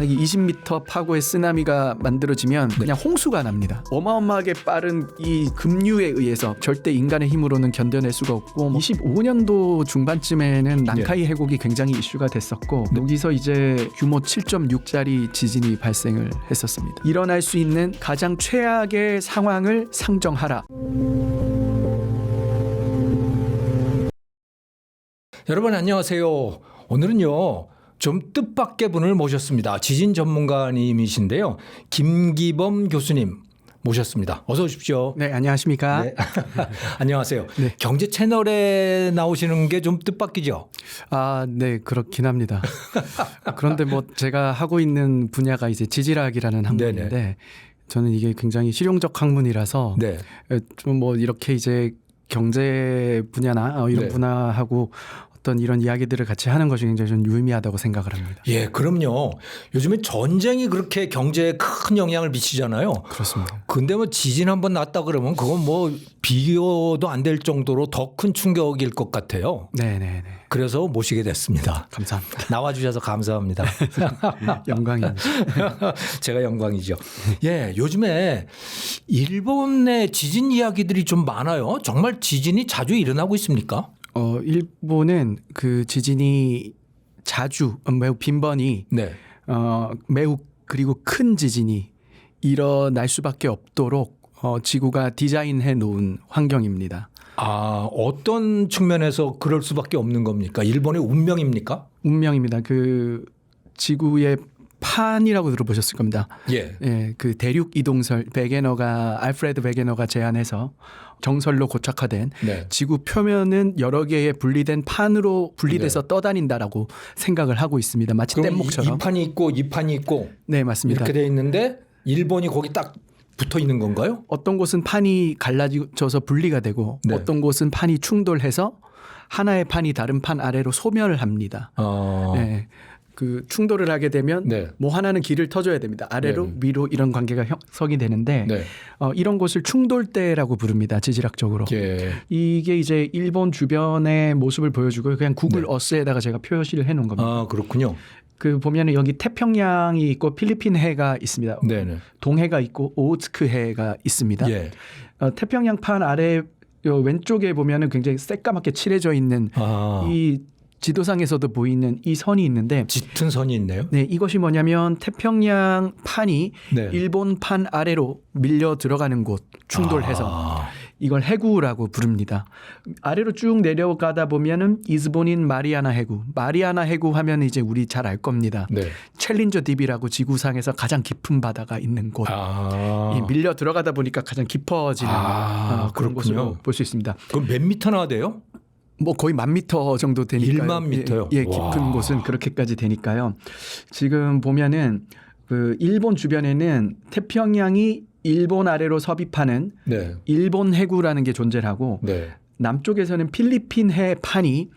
만약에 20m 파고의 쓰나미가 만들어지면 그냥 홍수가 납니다. 어마어마하게 빠른 이 급류에 의해서 절대 인간의 힘으로는 견뎌낼 수가 없고 25년도 중반쯤에는 난카이 해곡이 굉장히 이슈가 됐었고 여기서 이제 규모 7.6짜리 지진이 발생을 했었습니다. 일어날 수 있는 가장 최악의 상황을 상정하라. 여러분 안녕하세요. 오늘은요 좀 뜻밖의 분을 모셨습니다. 지진 전문가님이신데요. 김기범 교수님 모셨습니다. 어서 오십시오. 네, 안녕하십니까? 네. 안녕하세요. 네. 경제 채널에 나오시는 게 좀 뜻밖이죠? 아, 네, 그렇긴 합니다. 그런데 뭐 제가 하고 있는 분야가 이제 지질학이라는 학문인데 네네. 저는 이게 굉장히 실용적 학문이라서 네. 좀 뭐 이렇게 이제 경제 분야나 이런 네. 분야하고 어떤 이런 이야기들을 같이 하는 것이 굉장히 좀 유의미하다고 생각을 합니다. 예, 그럼요. 요즘에 전쟁이 그렇게 경제에 큰 영향을 미치잖아요. 그렇습니다. 근데 뭐 지진 한번 났다 그러면 그건 뭐 비교도 안 될 정도로 더 큰 충격일 것 같아요. 네네네. 그래서 모시게 됐습니다. 감사합니다. 나와주셔서 감사합니다. 영광입니다. 제가 영광이죠. 예, 요즘에 일본의 지진 이야기들이 좀 많아요. 정말 지진이 자주 일어나고 있습니까? 일본은 그 지진이 자주 매우 빈번히 네. 매우 그리고 큰 지진이 일어날 수밖에 없도록 지구가 디자인해 놓은 환경입니다. 아, 어떤 측면에서 그럴 수밖에 없는 겁니까? 일본의 운명입니까? 운명입니다. 그 지구의 판이라고 들어보셨을 겁니다. 예. 예, 그 대륙 이동설 알프레드 베게너가 제안해서 정설로 고착화된 네. 지구 표면은 여러 개의 분리된 판으로 분리돼서 네. 떠다닌다라고 생각을 하고 있습니다. 마치 그럼 뗏목처럼. 이 판이 있고 이 판이 있고 네, 맞습니다. 이렇게 돼 있는데 일본이 거기 딱 붙어 있는 건가요? 어떤 곳은 판이 갈라져서 분리가 되고 네. 어떤 곳은 판이 충돌해서 하나의 판이 다른 판 아래로 소멸을 합니다. 네. 그 충돌을 하게 되면 네. 뭐 하나는 길을 터줘야 됩니다. 아래로 네. 위로 이런 관계가 형성이 되는데 네. 이런 곳을 충돌대라고 부릅니다. 지질학적으로. 예. 이게 이제 일본 주변의 모습을 보여주고 그냥 구글 네. 어스에다가 제가 표시를 해놓은 겁니다. 아, 그렇군요. 그 보면은 여기 태평양이 있고 필리핀 해가 있습니다. 네네. 동해가 있고 오호츠크 해가 있습니다. 예. 태평양 판 아래 요 왼쪽에 보면은 굉장히 새까맣게 칠해져 있는 이 지도상에서도 보이는 이 선이 있는데 짙은 선이 있네요. 네, 이것이 뭐냐면 태평양 판이 네. 일본 판 아래로 밀려 들어가는 곳 충돌해서 이걸 해구라고 부릅니다. 아래로 쭉 내려가다 보면은 이즈보닌 마리아나 해구 하면 이제 우리 잘 알 겁니다. 네. 챌린저 딥이라고 지구상에서 가장 깊은 바다가 있는 곳. 이 밀려 들어가다 보니까 가장 깊어지는 그런 곳으로 볼 수 있습니다. 그럼 몇 미터나 돼요? 뭐 거의 1000m 정도 되니까요. 1만 미터요? 예, 깊은 곳은 그렇게까지 되니까요. 지금 보면은 그 일본 주변에는 태평양이 일본 아래로 섭입하는 네. 일본 해구라는 게 존재를 하고 네. 남쪽에서는 필리핀 해 판이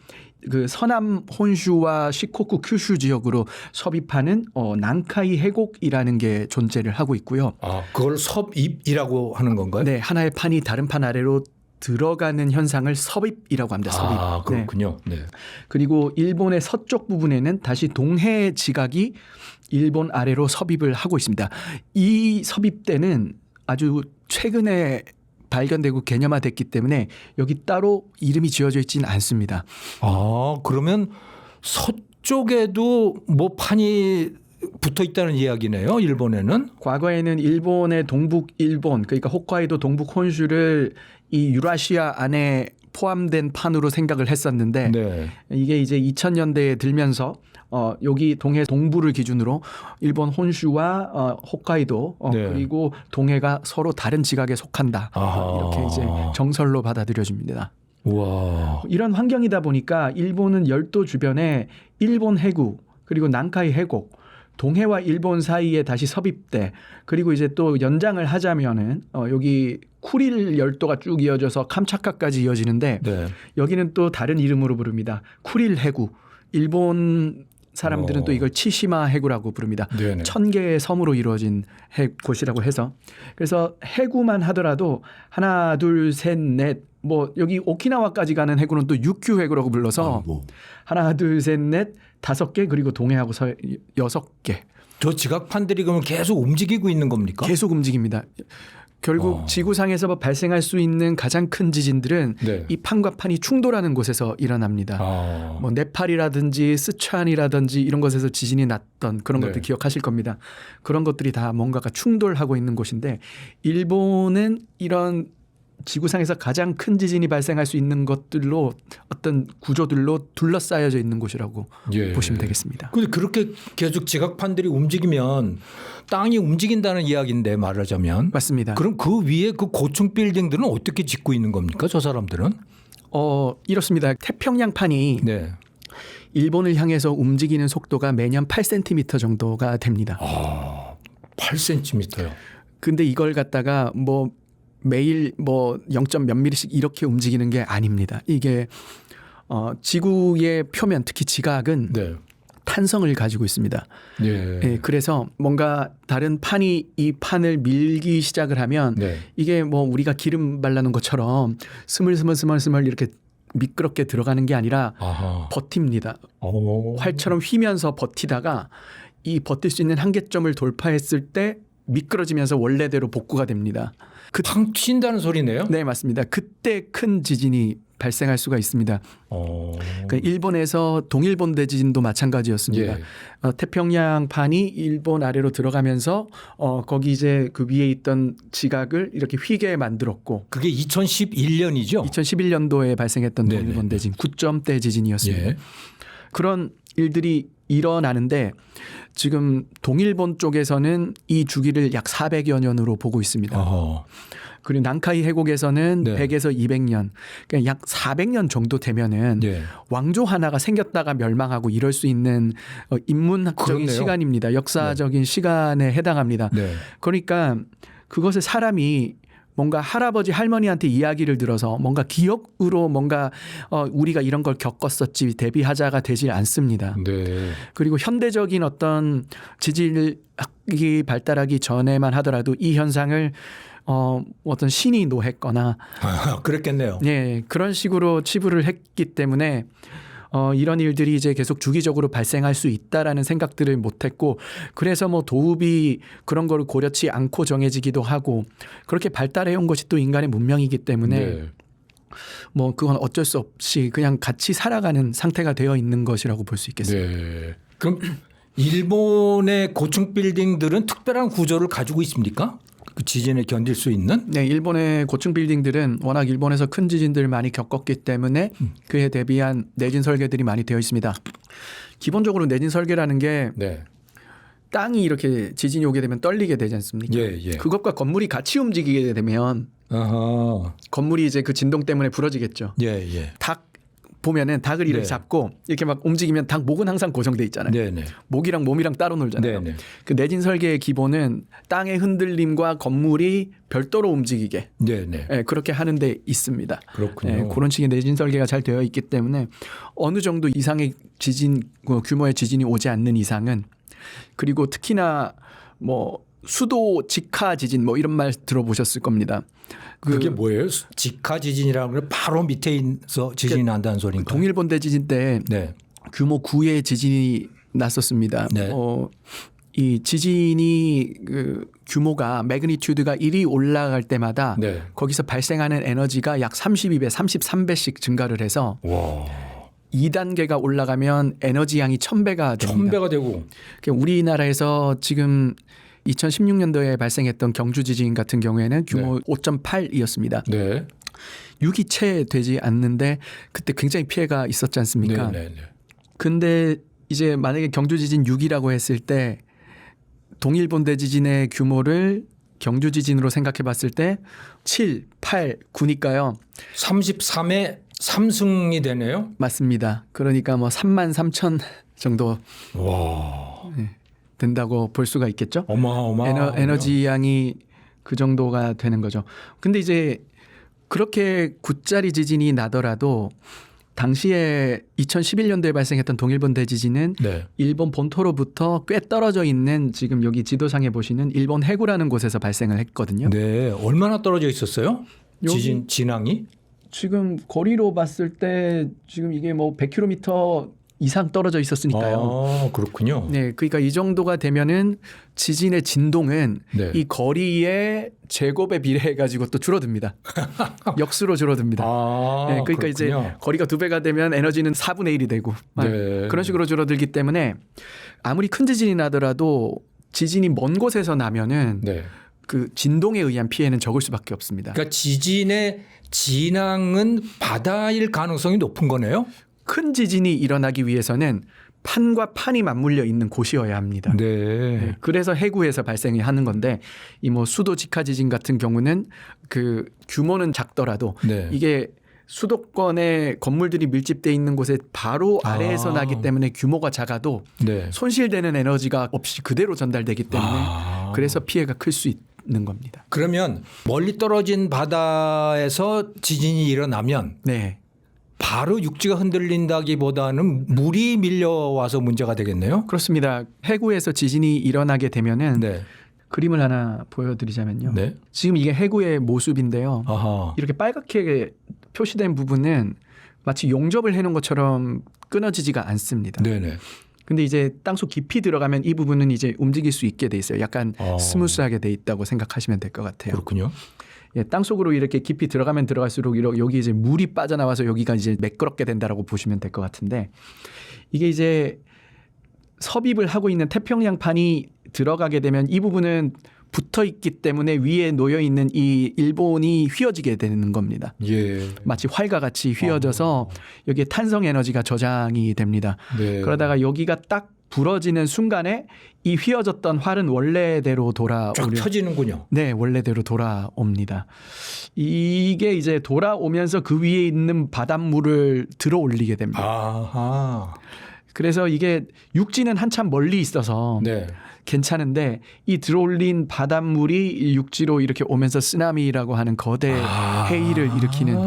그 서남 혼슈와 시코쿠 큐슈 지역으로 섭입하는 난카이 해곡이라는 게 존재를 하고 있고요. 아, 그걸 섭입이라고 하는 건가요? 네, 하나의 판이 다른 판 아래로 들어가는 현상을 섭입이라고 합니다. 섭입. 아, 그렇군요. 네. 그리고 일본의 서쪽 부분에는 다시 동해 지각이 일본 아래로 섭입을 하고 있습니다. 이 섭입대는 아주 최근에 발견되고 개념화됐기 때문에 여기 따로 이름이 지어져 있지는 않습니다. 아, 그러면 서쪽에도 뭐 판이 붙어 있다는 이야기네요. 일본에는. 과거에는 일본의 동북 일본 그러니까 홋카이도 동북 혼슈를 이 유라시아 안에 포함된 판으로 생각을 했었는데 네. 이게 이제 2000년대에 들면서 여기 동해 동부를 기준으로 일본 혼슈와 홋카이도 네. 그리고 동해가 서로 다른 지각에 속한다. 이렇게 이제 정설로 받아들여집니다. 와. 이런 환경이다 보니까 일본은 열도 주변에 일본 해구 그리고 난카이 해곡 동해와 일본 사이에 다시 섭입돼 그리고 이제 또 연장을 하자면은 여기 쿠릴 열도가 쭉 이어져서 캄차카까지 이어지는데 네. 여기는 또 다른 이름으로 부릅니다. 쿠릴 해구. 일본 사람들은 또 이걸 치시마 해구라고 부릅니다. 네네. 1000개의 섬으로 이루어진 곳이라고 해서 그래서 해구만 하더라도 하나 둘 셋 넷 뭐 여기 오키나와까지 가는 해구는 또 육규 해구라고 불러서 하나 둘 셋 넷 5개 그리고 동해하고 6개 저 지각판들이 그러면 계속 움직이고 있는 겁니까? 계속 움직입니다. 결국 지구상에서 발생할 수 있는 가장 큰 지진들은 네. 이 판과 판이 충돌하는 곳에서 일어납니다. 뭐 네팔이라든지 스촨이라든지 이런 곳에서 지진이 났던 그런 네. 것들 기억하실 겁니다. 그런 것들이 다 뭔가가 충돌하고 있는 곳인데 일본은 이런 지구상에서 가장 큰 지진이 발생할 수 있는 것들로 어떤 구조들로 둘러싸여져 있는 곳이라고 예. 보시면 되겠습니다. 근데 그렇게 계속 지각판들이 움직이면 땅이 움직인다는 이야기인데 말하자면 맞습니다. 그럼 그 위에 그 고층 빌딩들은 어떻게 짓고 있는 겁니까? 저 사람들은? 이렇습니다. 태평양판이 네. 일본을 향해서 움직이는 속도가 매년 8cm 정도가 됩니다. 8cm요. 근데 이걸 갖다가 뭐 매일 뭐 0. 몇 미리씩 이렇게 움직이는 게 아닙니다. 이게 지구의 표면 특히 지각은 네. 탄성을 가지고 있습니다. 예. 예, 그래서 뭔가 다른 판이 이 판을 밀기 시작을 하면 네. 이게 뭐 우리가 기름 발라놓은 것처럼 스물스물 이렇게 미끄럽게 들어가는 게 아니라 아하. 버팁니다. 오. 활처럼 휘면서 버티다가 이 버틸 수 있는 한계점을 돌파했을 때 미끄러지면서 원래대로 복구가 됩니다. 팡 튄다는 소리네요. 네, 맞습니다. 그때 큰 지진이 발생할 수가 있습니다. 그러니까 일본에서 동일본 대지진도 마찬가지였습니다. 예. 태평양판이 일본 아래로 들어가면서 거기 이제 그 위에 있던 지각을 이렇게 휘게 만들었고 그게 2011년이죠. 2011년도에 발생했던 네네. 동일본 대진 9점대 지진이었습니다. 예. 그런 일들이 일어나는데 지금 동일본 쪽에서는 이 주기를 약 400여 년으로 보고 있습니다. 어허. 그리고 난카이 해곡에서는 네. 100에서 200년, 그러니까 약 400년 정도 되면은 예. 왕조 하나가 생겼다가 멸망하고 이럴 수 있는 인문학적인 그렇네요. 시간입니다. 역사적인 시간에 해당합니다. 네. 그러니까 그것을 사람이 뭔가 할아버지 할머니한테 이야기를 들어서 뭔가 기억으로 뭔가 우리가 이런 걸 겪었었지 대비하자가 되지 않습니다. 네. 그리고 현대적인 어떤 지질학이 발달하기 전에만 하더라도 이 현상을 어떤 신이 노했거나 그랬겠네요. 예, 그런 식으로 치부를 했기 때문에 이런 일들이 이제 계속 주기적으로 발생할 수 있다라는 생각들을 못했고 그래서 뭐 도읍이 그런 거를 고려치 않고 정해지기도 하고 그렇게 발달해 온 것이 또 인간의 문명이기 때문에 네. 뭐 그건 어쩔 수 없이 그냥 같이 살아가는 상태가 되어 있는 것이라고 볼 수 있겠습니다. 네. 그럼 일본의 고층 빌딩들은 특별한 구조를 가지고 있습니까? 그 지진을 견딜 수 있는? 네, 일본의 고층 빌딩들은 워낙 일본에서 큰 지진들을 많이 겪었기 때문에 그에 대비한 내진 설계들이 많이 되어 있습니다. 기본적으로 내진 설계라는 게 네. 땅이 이렇게 지진이 오게 되면 떨리게 되지 않습니까? 예, 예. 그것과 건물이 같이 움직이게 되면 아하. 건물이 이제 그 진동 때문에 부러지겠죠. 예, 예. 닭 보면은 닭을 이렇게 네. 잡고 이렇게 막 움직이면 닭 목은 항상 고정돼 있잖아요. 네, 네. 목이랑 몸이랑 따로 놀잖아요. 네, 네. 그 내진 설계의 기본은 땅의 흔들림과 건물이 별도로 움직이게 네, 네. 예, 그렇게 하는 데 있습니다. 그렇군요. 예, 그런 식의 내진 설계가 잘 되어 있기 때문에 어느 정도 이상의 지진 규모의 지진이 오지 않는 이상은 그리고 특히나 뭐 수도 직하 지진 뭐 이런 말 들어보셨을 겁니다. 그게 뭐예요? 직하 지진이라는 걸 바로 밑에 있어 지진이 난다는 소리인가요? 동일본 대지진 때 네. 규모 9의 지진이 났었습니다. 네. 이 지진이 그 규모가 매그니튜드가 1이 올라갈 때마다 네. 거기서 발생하는 에너지가 약 32배, 33배씩 증가를 해서 와. 2단계가 올라가면 에너지 양이 1000배가 됩니다. 1000배가 되고. 우리나라에서 지금 2016년도에 발생했던 경주 지진 같은 경우에는 규모 5.8이었습니다. 네. 6이 채 되지 않는데 그때 굉장히 피해가 있었지 않습니까? 네, 네, 네. 근데 이제 만약에 경주 지진 6이라고 했을 때 동일본 대지진의 규모를 경주 지진으로 생각해 봤을 때 7, 8, 9니까요. 33에 3승이 되네요. 맞습니다. 그러니까 뭐 33,000 정도 와. 된다고 볼 수가 있겠죠. 어마어마. 에너지 양이 그 정도가 되는 거죠. 근데 이제 그렇게 9짜리 지진이 나더라도 당시에 2011년도에 발생했던 동일본 대지진은 네. 일본 본토로부터 꽤 떨어져 있는 지금 여기 지도상에 보시는 일본 해구라는 곳에서 발생을 했거든요. 네. 얼마나 떨어져 있었어요? 여기- 지진 진앙이? 지금 거리로 봤을 때 지금 이게 뭐 100km 이상 떨어져 있었으니까요. 그렇군요. 네, 그러니까 이 정도가 되면은 지진의 진동은 네. 이 거리의 제곱에 비례해 가지고 또 줄어듭니다. 역수로 줄어듭니다. 네, 그러니까 이제 거리가 2배가 되면 에너지는 4분의 1이 되고 네. 그런 식으로 줄어들기 때문에 아무리 큰 지진이 나더라도 지진이 먼 곳에서 나면은 네. 그 진동에 의한 피해는 적을 수밖에 없습니다. 그러니까 지진의 진앙은 바다일 가능성이 높은 거네요. 큰 지진이 일어나기 위해서는 판과 판이 맞물려 있는 곳이어야 합니다. 네. 네, 그래서 해구에서 발생이 하는 건데 이 뭐 수도 직하 지진 같은 경우는 그 규모는 작더라도 네. 이게 수도권에 건물들이 밀집돼 있는 곳에 바로 아래에서 나기 때문에 규모가 작아도 네. 손실되는 에너지가 없이 그대로 전달되기 때문에 그래서 피해가 클 수 있는 겁니다. 그러면 멀리 떨어진 바다에서 지진이 일어나면 네. 바로 육지가 흔들린다기보다는 물이 밀려와서 문제가 되겠네요. 그렇습니다. 해구에서 지진이 일어나게 되면은 네. 그림을 하나 보여드리자면요. 네. 지금 이게 해구의 모습인데요. 아하. 이렇게 빨갛게 표시된 부분은 마치 용접을 해놓은 것처럼 끊어지지가 않습니다. 네네. 근데 이제 땅속 깊이 들어가면 이 부분은 이제 움직일 수 있게 돼 있어요. 약간 스무스하게 돼 있다고 생각하시면 될 것 같아요. 그렇군요. 예, 땅속으로 이렇게 깊이 들어가면 들어갈수록 여기 이제 물이 빠져나와서 여기가 이제 매끄럽게 된다라고 보시면 될 것 같은데 이게 이제 섭입을 하고 있는 태평양판이 들어가게 되면 이 부분은 붙어 있기 때문에 위에 놓여 있는 이 일본이 휘어지게 되는 겁니다. 예. 마치 활과 같이 휘어져서 여기에 탄성 에너지가 저장이 됩니다. 네. 그러다가 여기가 딱 부러지는 순간에 이 휘어졌던 활은 원래대로 쫙 펴지는군요. 네, 원래대로 돌아옵니다. 이게 이제 돌아오면서 그 위에 있는 바닷물을 들어 올리게 됩니다. 아하. 그래서 이게 육지는 한참 멀리 있어서 네. 괜찮은데 이 들어올린 바닷물이 육지로 이렇게 오면서 쓰나미라고 하는 거대 해일을 일으키는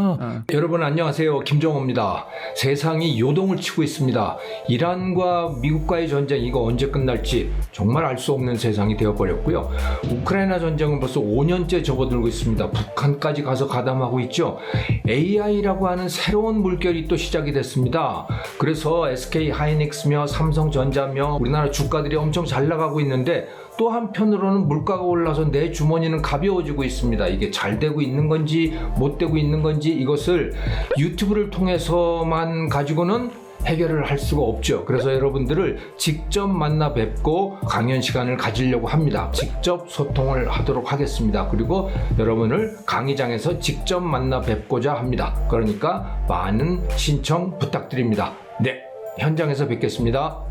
여러분 안녕하세요. 김정호입니다. 세상이 요동을 치고 있습니다. 이란과 미국과의 전쟁 이거 언제 끝날지 정말 알 수 없는 세상이 되어버렸고요. 우크라이나 전쟁은 벌써 5년째 접어들고 있습니다. 북한까지 가서 가담하고 있죠. AI라고 하는 새로운 물결이 또 시작이 됐습니다. 그래서 SK 하이닉스며 삼성전자며 우리나라 주가들이 엄청 잘 나가고 있는데 또 한편으로는 물가가 올라서 내 주머니는 가벼워지고 있습니다. 이게 잘 되고 있는 건지 못 되고 있는 건지 이것을 유튜브를 통해서만 가지고는 해결을 할 수가 없죠. 그래서 여러분들을 직접 만나 뵙고 강연 시간을 가지려고 합니다. 직접 소통을 하도록 하겠습니다. 그리고 여러분을 강의장에서 직접 만나 뵙고자 합니다. 그러니까 많은 신청 부탁드립니다. 네, 현장에서 뵙겠습니다.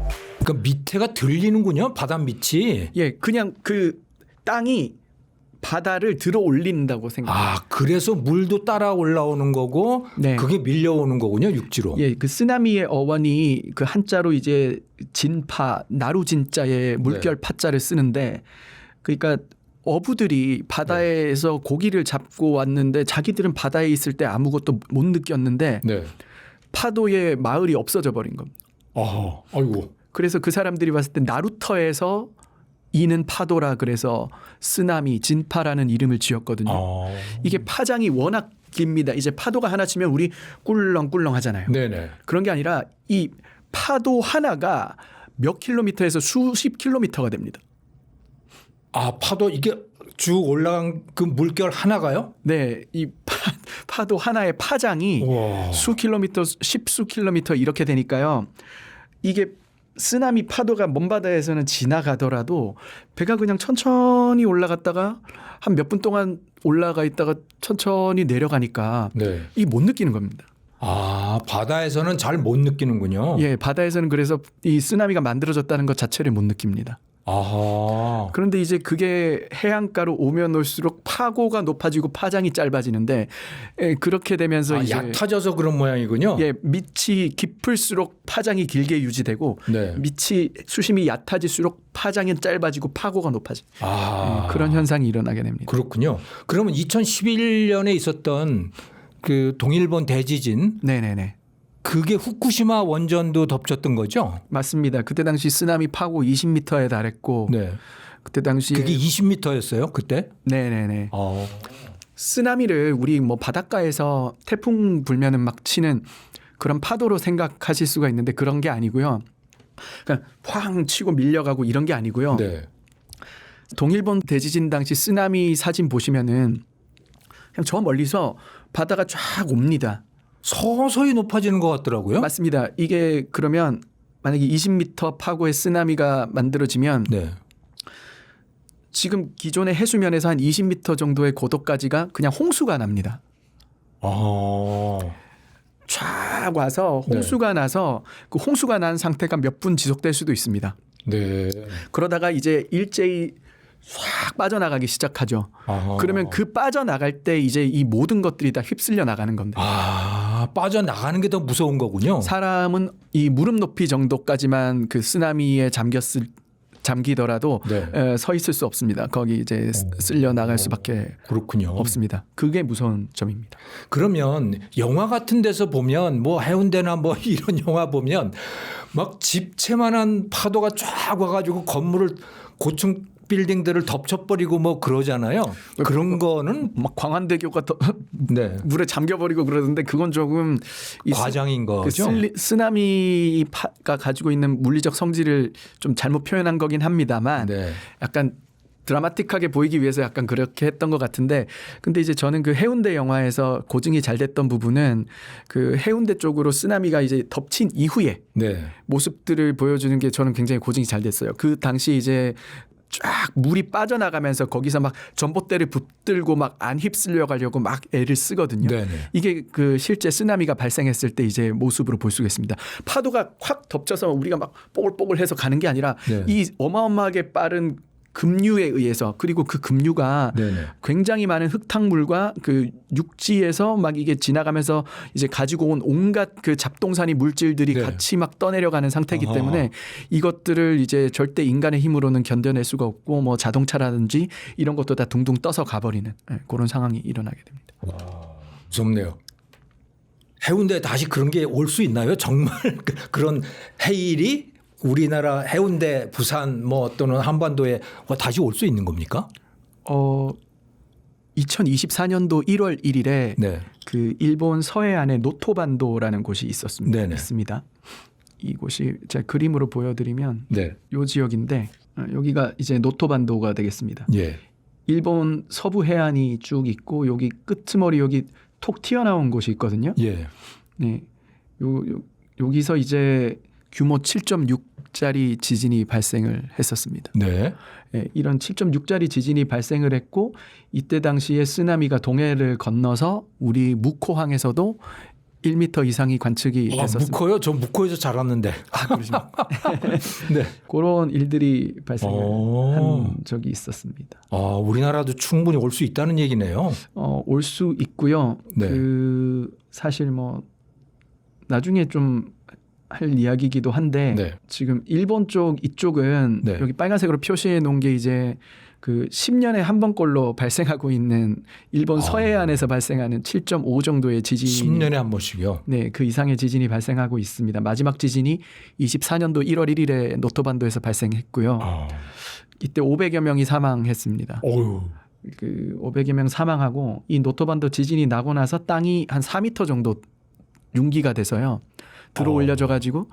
그 밑에가 들리는군요. 바다 밑이. 예, 그냥 그 땅이 바다를 들어 올린다고 생각합니다. 그래서 물도 따라 올라오는 거고 네. 그게 밀려오는 거군요. 육지로. 예, 그 쓰나미의 어원이 그 한자로 이제 진파, 나루진자의 물결 파자를 쓰는데 그러니까 어부들이 바다에서 고기를 잡고 왔는데 자기들은 바다에 있을 때 아무것도 못 느꼈는데 네. 파도에 마을이 없어져 버린 겁니다. 아이고. 그래서 그 사람들이 봤을 때 나루터에서 이는 파도라 그래서 쓰나미, 진파라는 이름을 지었거든요. 이게 파장이 워낙 깁니다. 이제 파도가 하나 치면 우리 꿀렁꿀렁 하잖아요. 네네. 그런 게 아니라 이 파도 하나가 몇 킬로미터에서 수십 킬로미터가 됩니다. 파도 이게 쭉 올라간 그 물결 하나가요? 네, 이 파도 하나의 파장이 우와. 수 킬로미터, 십수 킬로미터 이렇게 되니까요. 이게 쓰나미 파도가 먼 바다에서는 지나가더라도 배가 그냥 천천히 올라갔다가 한 몇 분 동안 올라가 있다가 천천히 내려가니까 네. 이 못 느끼는 겁니다. 바다에서는 잘 못 느끼는군요. 예, 바다에서는 그래서 이 쓰나미가 만들어졌다는 것 자체를 못 느낍니다. 그런데 이제 그게 해안가로 오면 올수록 파고가 높아지고 파장이 짧아지는데 그렇게 되면서 이제 얕아져서 그런 모양이군요. 예, 밑이 깊을수록 파장이 길게 유지되고 네. 밑이 수심이 얕아질수록 파장이 짧아지고 파고가 높아지고 그런 현상이 일어나게 됩니다. 그렇군요. 그러면 2011년에 있었던 그 동일본 대지진 네네네. 그게 후쿠시마 원전도 덮쳤던 거죠? 맞습니다. 그때 당시 쓰나미 파고 20m에 달했고 네. 그때 당시 그게 20m였어요 그때? 네네네. 쓰나미를 우리 뭐 바닷가에서 태풍 불면은 막 치는 그런 파도로 생각하실 수가 있는데 그런 게 아니고요. 그냥 쾅 치고 밀려가고 이런 게 아니고요. 네. 동일본 대지진 당시 쓰나미 사진 보시면은 그냥 저 멀리서 바다가 쫙 옵니다. 서서히 높아지는 것 같더라고요. 맞습니다. 이게 그러면 만약에 20m 파고의 쓰나미가 만들어지면 네. 지금 기존의 해수면에서 한 20m 정도의 고도까지가 그냥 홍수가 납니다. 아. 쫙 와서 홍수가 나서 그 홍수가 난 상태가 몇 분 지속될 수도 있습니다. 네. 그러다가 이제 일제히 싹 빠져나가기 시작하죠. 아하. 그러면 그 빠져나갈 때 이제 이 모든 것들이 다 휩쓸려 나가는 겁니다. 아, 빠져나가는 게 더 무서운 거군요. 사람은 이 무릎 높이 정도까지만 그 쓰나미에 잠기더라도 네. 서 있을 수 없습니다. 거기 이제 쓸려 나갈 수밖에 그렇군요. 없습니다. 그게 무서운 점입니다. 그러면 영화 같은 데서 보면 뭐 해운대나 뭐 이런 영화 보면 막 집채만한 파도가 쫙 와가지고 건물을 고층 빌딩들을 덮쳐버리고 뭐 그러잖아요. 그런 거는 막 광안대교가 네. 물에 잠겨버리고 그러던데 그건 조금 이 과장인 거죠. 쓰나미가 가지고 있는 물리적 성질을 좀 잘못 표현한 거긴 합니다만 네. 약간 드라마틱하게 보이기 위해서 약간 그렇게 했던 것 같은데 근데 이제 저는 그 해운대 영화에서 고증이 잘 됐던 부분은 그 해운대 쪽으로 쓰나미가 이제 덮친 이후에 네. 모습들을 보여주는 게 저는 굉장히 고증이 잘 됐어요. 그 당시 이제 쫙 물이 빠져나가면서 거기서 막 전봇대를 붙들고 막 안 휩쓸려 가려고 막 애를 쓰거든요. 네네. 이게 그 실제 쓰나미가 발생했을 때 이제 모습으로 볼 수가 있습니다. 파도가 확 덮쳐서 우리가 막 뽀글뽀글해서 가는 게 아니라 네. 이 어마어마하게 빠른 급류에 의해서 그리고 그 급류가 네네. 굉장히 많은 흙탕물과 그 육지에서 막 이게 지나가면서 이제 가지고 온 온갖 그 잡동사니 물질들이 네. 같이 막 떠내려가는 상태이기 아하. 때문에 이것들을 이제 절대 인간의 힘으로는 견뎌낼 수가 없고 뭐 자동차라든지 이런 것도 다 둥둥 떠서 가버리는 그런 상황이 일어나게 됩니다. 무섭네요. 해운대에 다시 그런 게 올 수 있나요? 정말 그런 해일이 우리나라 해운대, 부산 뭐 또는 한반도에 다시 올 수 있는 겁니까? 2024년도 1월 1일에 네. 그 일본 서해안에 노토반도라는 곳이 있었습니다. 네네. 있습니다. 이곳이 제가 그림으로 보여드리면 네. 요 지역인데 여기가 이제 노토반도가 되겠습니다. 예. 일본 서부 해안이 쭉 있고 여기 끄트머리 여기 톡 튀어나온 곳이 있거든요. 예. 네, 여기서 이제 규모 7.6짜리 지진이 발생을 했었습니다. 네. 네, 이런 7.6짜리 지진이 발생을 했고 이때 당시에 쓰나미가 동해를 건너서 우리 묵호항에서도 1m 이상이 관측이 됐었습니다. 묵호요? 저 묵호에서 자랐는데. 아, 그러시면 네. 그런 일들이 발생한 오. 적이 있었습니다. 아, 우리나라도 충분히 올 수 있다는 얘기네요. 올 수 있고요. 네. 그 사실 뭐 나중에 좀 할 이야기이기도 한데 네. 지금 일본 쪽 이쪽은 네. 여기 빨간색으로 표시해 놓은 게 이제 그 10년에 한 번꼴로 발생하고 있는 일본 서해안에서 발생하는 7.5 정도의 지진이 10년에 한 번씩이요. 네, 그 이상의 지진이 발생하고 있습니다. 마지막 지진이 24년도 1월 1일에 노토반도에서 발생했고요. 이때 500여 명이 사망했습니다. 어휴. 그 500여 명 사망하고 이 노토반도 지진이 나고 나서 땅이 한 4m 정도 융기가 돼서요. 들어 올려져 가지고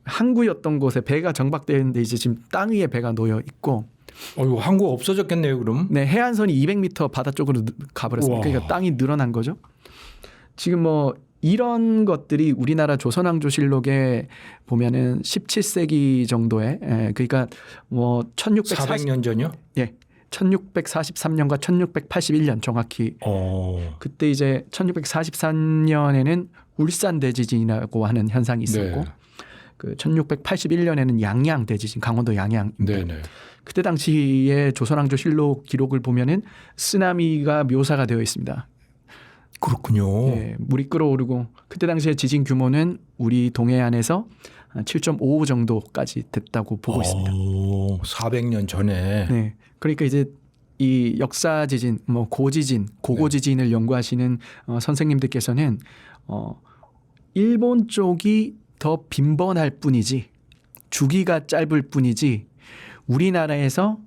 항구였던 곳에 배가 정박되어 있는데 이제 지금 땅 위에 배가 놓여 있고 어휴, 한국 없어졌겠네요, 그럼. 네, 해안선이 200m 바다 쪽으로 가버렸습니다. 우와. 그러니까 땅이 늘어난 거죠. 지금 뭐 이런 것들이 우리나라 조선왕조실록에 보면은 17세기 정도에 그러니까 뭐 400년 전이요? 1643년과 1681년 정확히 그때 이제 1643년에는 울산 대지진이라고 하는 현상이 있었고 네. 그 1681년에는 양양 대지진 강원도 양양입니다. 네네. 그때 당시에 조선왕조실록 기록을 보면은 쓰나미가 묘사가 되어 있습니다. 그렇군요. 예, 물이 끓어오르고 그때 당시에 지진 규모는 우리 동해안에서 7.5 정도까지 됐다고 보고 있습니다. 400년 전에. 네, 그러니까 이제 이 역사 지진, 뭐 고지진, 고고 지진을 연구하시는 선생님들께서는 일본 쪽이 더 빈번할 뿐이지 주기가 짧을 뿐이지 우리나라에서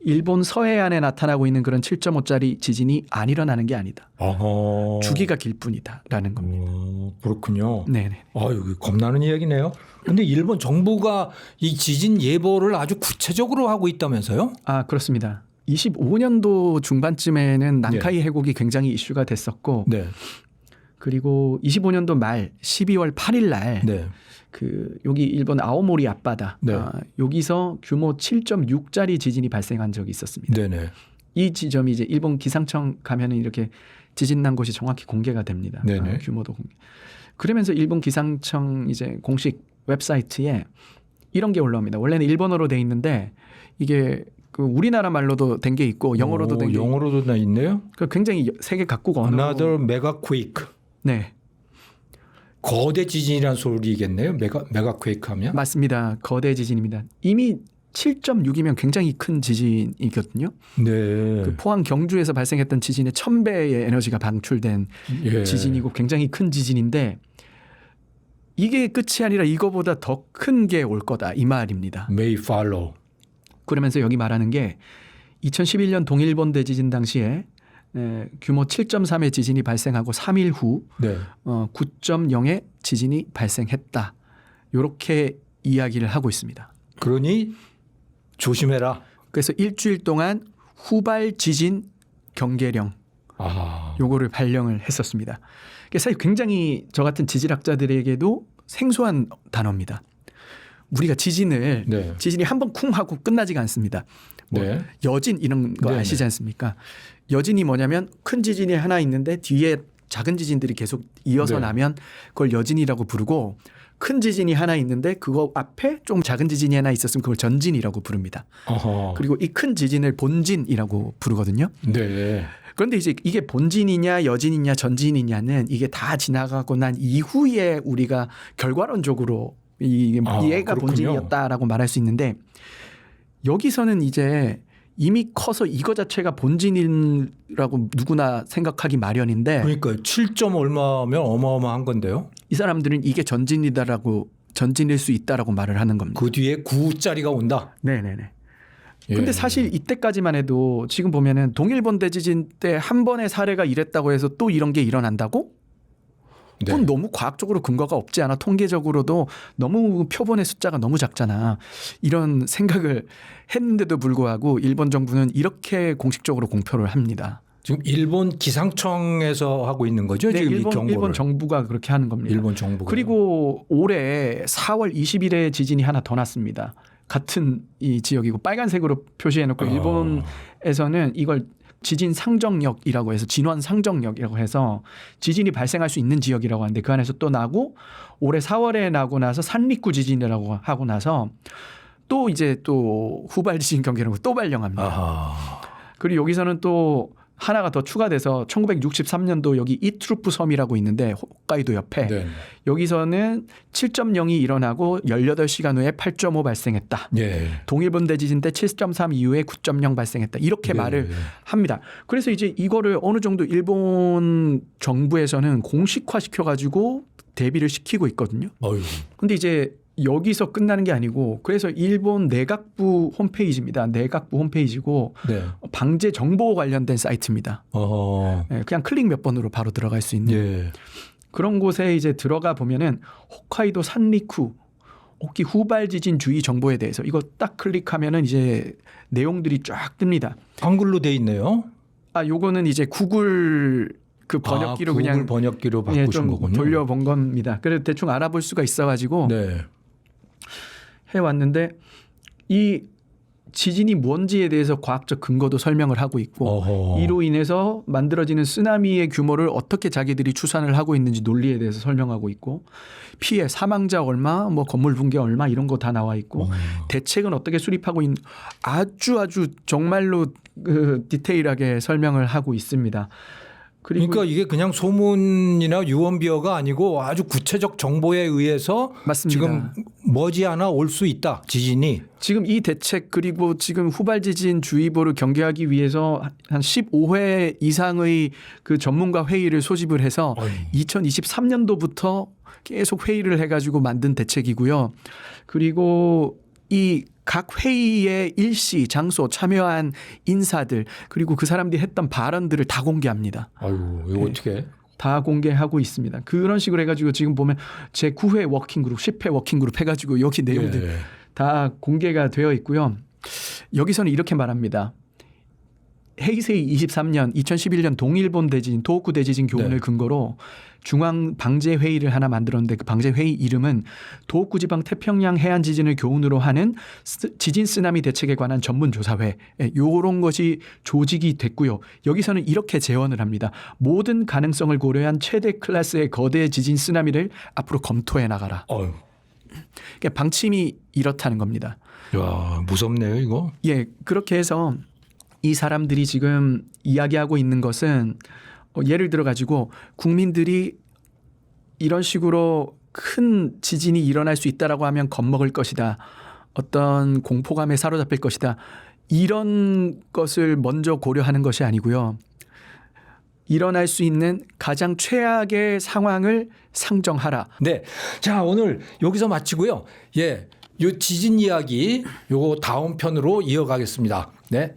일본 서해안에 나타나고 있는 그런 7.5짜리 지진이 안 일어나는 게 아니다. 주기가 길 뿐이다라는 겁니다. 그렇군요. 네네. 여기 겁나는 이야기네요. 근데 일본 정부가 이 지진 예보를 아주 구체적으로 하고 있다면서요? 아, 그렇습니다. 25년도 중반쯤에는 난카이 해곡이 굉장히 이슈가 됐었고, 네. 그리고 25년도 말 12월 8일 날 네. 여기 일본 아오모리 앞바다 네. 여기서 규모 7.6짜리 지진이 발생한 적이 있었습니다. 네네. 이 지점이 이제 일본 기상청 가면은 이렇게 지진 난 곳이 정확히 공개가 됩니다. 네네. 규모도 공개. 그러면서 일본 기상청 이제 공식 웹사이트에 이런 게 올라옵니다. 원래는 일본어로 돼 있는데 이게 그 우리나라 말로도 된 게 있고 영어로도 된 게 있고. 영어로도 나 있네요. 굉장히 세계 각국 언어. Another mega quake. 네. 거대 지진이라는 소리겠네요. 메가 퀘이크 하면. 맞습니다. 거대 지진입니다. 이미 7.6이면 굉장히 큰 지진이거든요. 네. 그 포항 경주에서 발생했던 지진의 1000배의 에너지가 방출된 예. 지진이고 굉장히 큰 지진인데 이게 끝이 아니라 이거보다 더 큰 게 올 거다 이 말입니다. May follow. 그러면서 여기 말하는 게 2011년 동일본 대지진 당시에 규모 7.3의 지진이 발생하고 3일 후 네. 9.0의 지진이 발생했다. 이렇게 이야기를 하고 있습니다. 그러니 조심해라. 그래서 일주일 동안 후발 지진 경계령 요거를 발령을 했었습니다. 사실 굉장히 저 같은 지질학자들에게도 생소한 단어입니다. 우리가 지진을 네. 지진이 한번 쿵 하고 끝나지가 않습니다. 뭐 네. 여진 이런 거 네네. 아시지 않습니까? 여진이 뭐냐면 큰 지진이 하나 있는데 뒤에 작은 지진들이 계속 이어서 네. 나면 그걸 여진이라고 부르고 큰 지진이 하나 있는데 그거 앞에 좀 작은 지진이 하나 있었으면 그걸 전진이라고 부릅니다. 그리고 이 큰 지진을 본진이라고 부르거든요. 네. 그런데 이제 이게 본진이냐 여진이냐 전진이냐는 이게 다 지나가고 난 이후에 우리가 결과론적으로 이게 얘가 그렇군요. 본진이었다라고 말할 수 있는데 여기서는 이제 이미 커서 이거 자체가 본진이라고 누구나 생각하기 마련인데 그러니까 7점 얼마면 어마어마한 건데요. 이 사람들은 이게 전진이다라고 전진일 수 있다라고 말을 하는 겁니다. 그 뒤에 9짜리가 온다. 네네네. 예. 근데 사실 이때까지만 해도 지금 보면은 동일본 대지진 때 한 번의 사례가 이랬다고 해서 또 이런 게 일어난다고? 네. 그건 너무 과학적으로 근거가 없지 않아. 통계적으로도 너무 표본의 숫자가 너무 작잖아. 이런 생각을 했는데도 불구하고 일본 정부는 이렇게 공식적으로 공표를 합니다. 지금 일본 기상청에서 하고 있는 거죠? 네, 지금 이 경고를. 일본 정부가 그렇게 하는 겁니다. 일본 정부가. 그리고 올해 4월 20일에 지진이 하나 더 났습니다. 같은 이 지역이고 빨간색으로 표시해놓고 일본에서는 이걸 지진 상정역이라고 해서 진원 상정역이라고 해서 지진이 발생할 수 있는 지역이라고 하는데 그 안에서 또 나고 올해 4월에 나고 나서 산리쿠 지진이라고 하고 나서 또 이제 또 후발 지진 경계라고 또 발령합니다. 그리고 여기서는 또 하나가 더 추가돼서 1963년도 여기 이트루프 섬이라고 있는데 홋카이도 옆에 네. 여기서는 7.0이 일어나고 18시간 후에 8.5 발생했다. 예. 동일본 대지진 때 7.3 이후에 9.0 발생했다. 이렇게 네. 말을 합니다. 그래서 이제 이거를 어느 정도 일본 정부에서는 공식화 시켜가지고 대비를 시키고 있거든요. 근데 이제 여기서 끝나는 게 아니고 그래서 일본 내각부 홈페이지입니다. 내각부 홈페이지고 네. 방재 정보 관련된 사이트입니다. 네, 그냥 클릭 몇 번으로 바로 들어갈 수 있는 예. 그런 곳에 이제 들어가 보면은 홋카이도 산리쿠 오키 후발 지진 주의 정보에 대해서 이거 딱 클릭하면은 이제 내용들이 쫙 뜹니다. 한글로 돼 있네요. 요거는 이제 구글 그 번역기로 구글 그냥 번역기로 예, 바꾸신 좀 거군요. 돌려본 겁니다. 그래서 대충 알아볼 수가 있어가지고 네. 해왔는데 이 지진이 뭔지에 대해서 과학적 근거도 설명을 하고 있고 이로 인해서 만들어지는 쓰나미의 규모를 어떻게 자기들이 추산을 하고 있는지 논리에 대해서 설명하고 있고 피해 사망자 얼마 뭐 건물 붕괴 얼마 이런 거 다 나와 있고 대책은 어떻게 수립하고 있는 아주 정말로 그 디테일하게 설명을 하고 있습니다. 그러니까 이게 그냥 소문이나 유언비어가 아니고 아주 구체적 정보에 의해서 맞습니다. 지금 머지않아 올 수 있다. 지진이. 지금 이 대책 그리고 지금 후발 지진 주의보를 경계하기 위해서 한 15회 이상의 그 전문가 회의를 소집을 해서 2023년도부터 계속 회의를 해가지고 만든 대책이고요. 그리고 이 각 회의의 일시, 장소, 참여한 인사들 그리고 그 사람들이 했던 발언들을 다 공개합니다. 아유, 이거 어떻게? 다 공개하고 있습니다. 그런 식으로 해가지고 지금 보면 제 9회 워킹그룹, 10회 워킹그룹 해가지고 여기 내용들 예. 다 공개가 되어 있고요. 여기서는 이렇게 말합니다. 헤이세이 23년 2011년 동일본 대지진 도호쿠 대지진 교훈을 네. 근거로 중앙 방재 회의를 하나 만들었는데 그 방재 회의 이름은 도호쿠 지방 태평양 해안 지진을 교훈으로 하는 지진 쓰나미 대책에 관한 전문 조사회 요런 것이 조직이 됐고요. 여기서는 이렇게 제언을 합니다. 모든 가능성을 고려한 최대 클래스의 거대 지진 쓰나미를 앞으로 검토해 나가라. 어휴. 그러니까 방침이 이렇다는 겁니다. 야, 무섭네요, 이거. 예, 그렇게 해서 이 사람들이 지금 이야기하고 있는 것은 예를 들어 가지고 국민들이 이런 식으로 큰 지진이 일어날 수 있다라고 하면 겁먹을 것이다. 어떤 공포감에 사로잡힐 것이다. 이런 것을 먼저 고려하는 것이 아니고요. 일어날 수 있는 가장 최악의 상황을 상정하라. 네. 자, 오늘 여기서 마치고요. 예. 요 지진 이야기 요거 다음 편으로 이어가겠습니다. 네.